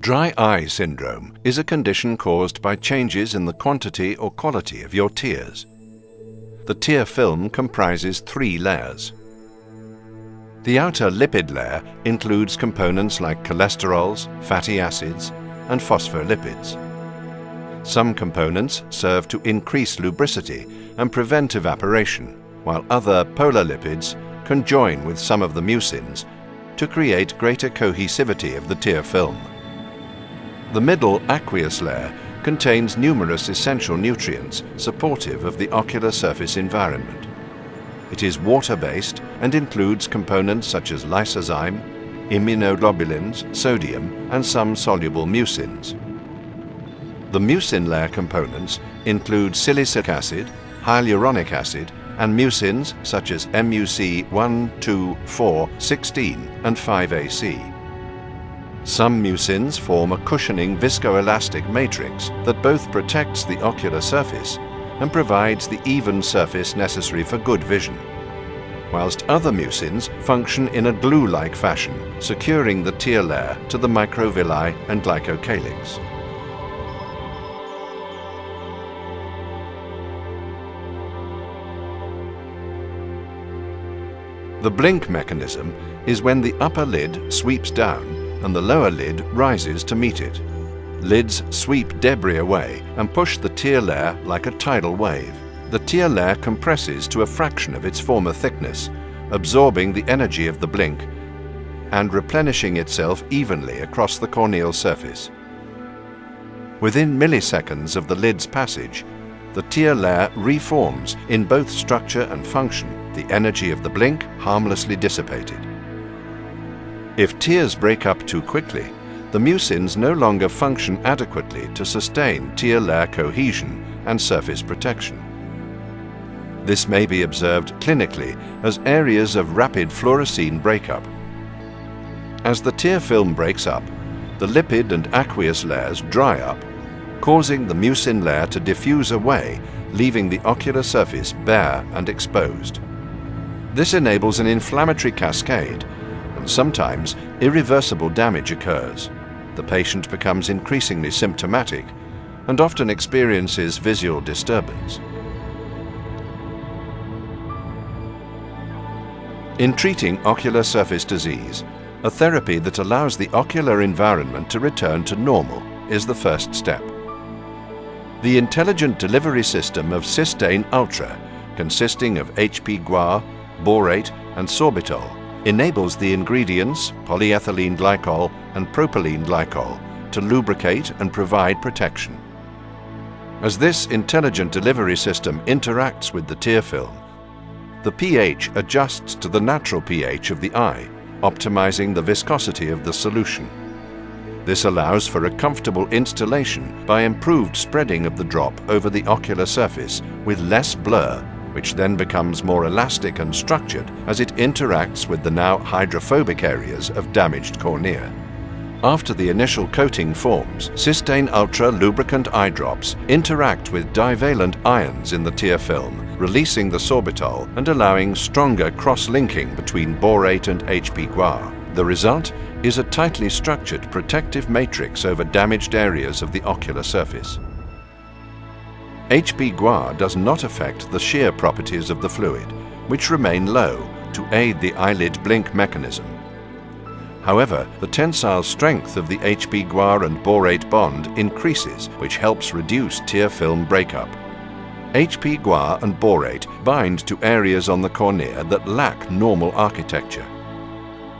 Dry eye syndrome is a condition caused by changes in the quantity or quality of your tears. The tear film comprises 3 layers. The outer lipid layer includes components like cholesterols, fatty acids, and phospholipids. Some components serve to increase lubricity and prevent evaporation, while other polar lipids conjoin with some of the mucins to create greater cohesivity of the tear film. The middle aqueous layer contains numerous essential nutrients supportive of the ocular surface environment. It is water-based and includes components such as lysozyme, immunoglobulins, sodium, and some soluble mucins. The mucin layer components include salicylic acid, hyaluronic acid, and mucins such as MUC 1, 2, 4, 16, and 5AC. Some mucins form a cushioning viscoelastic matrix that both protects the ocular surface and provides the even surface necessary for good vision, whilst other mucins function in a glue-like fashion, securing the tear layer to the microvilli and glycocalyx. The blink mechanism is when the upper lid sweeps down and the lower lid rises to meet it. Lids sweep debris away and push the tear layer like a tidal wave. The tear layer compresses to a fraction of its former thickness, absorbing the energy of the blink and replenishing itself evenly across the corneal surface. Within milliseconds of the lid's passage, the tear layer reforms in both structure and function, the energy of the blink harmlessly dissipated. If tears break up too quickly, the mucins no longer function adequately to sustain tear layer cohesion and surface protection. This may be observed clinically as areas of rapid fluorescein breakup. As the tear film breaks up, the lipid and aqueous layers dry up, causing the mucin layer to diffuse away, leaving the ocular surface bare and exposed. This enables an inflammatory cascade, and sometimes irreversible damage occurs. The patient becomes increasingly symptomatic and often experiences visual disturbance. In treating ocular surface disease, a therapy that allows the ocular environment to return to normal is the first step. The intelligent delivery system of Systein Ultra, consisting of HP guar, borate, and sorbitol, enables the ingredients, polyethylene glycol and propylene glycol, to lubricate and provide protection. As this intelligent delivery system interacts with the tear film, the pH adjusts to the natural pH of the eye, optimizing the viscosity of the solution. This allows for a comfortable installation by improved spreading of the drop over the ocular surface with less blur, which then becomes more elastic and structured as it interacts with the now hydrophobic areas of damaged cornea. After the initial coating forms, Systein Ultra lubricant eye drops interact with divalent ions in the tear film, releasing the sorbitol and allowing stronger cross-linking between borate and HP guar. The result is a tightly structured protective matrix over damaged areas of the ocular surface. HP guar does not affect the shear properties of the fluid, which remain low to aid the eyelid blink mechanism. However, the tensile strength of the HP guar and borate bond increases, which helps reduce tear film breakup. HP guar and borate bind to areas on the cornea that lack normal architecture.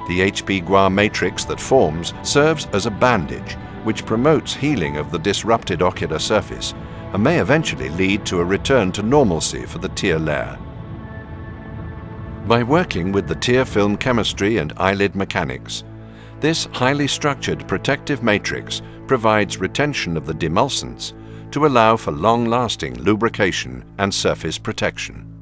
The HP guar matrix that forms serves as a bandage, which promotes healing of the disrupted ocular surface and may eventually lead to a return to normalcy for the tear layer. By working with the tear film chemistry and eyelid mechanics, this highly structured protective matrix provides retention of the demulcents to allow for long-lasting lubrication and surface protection.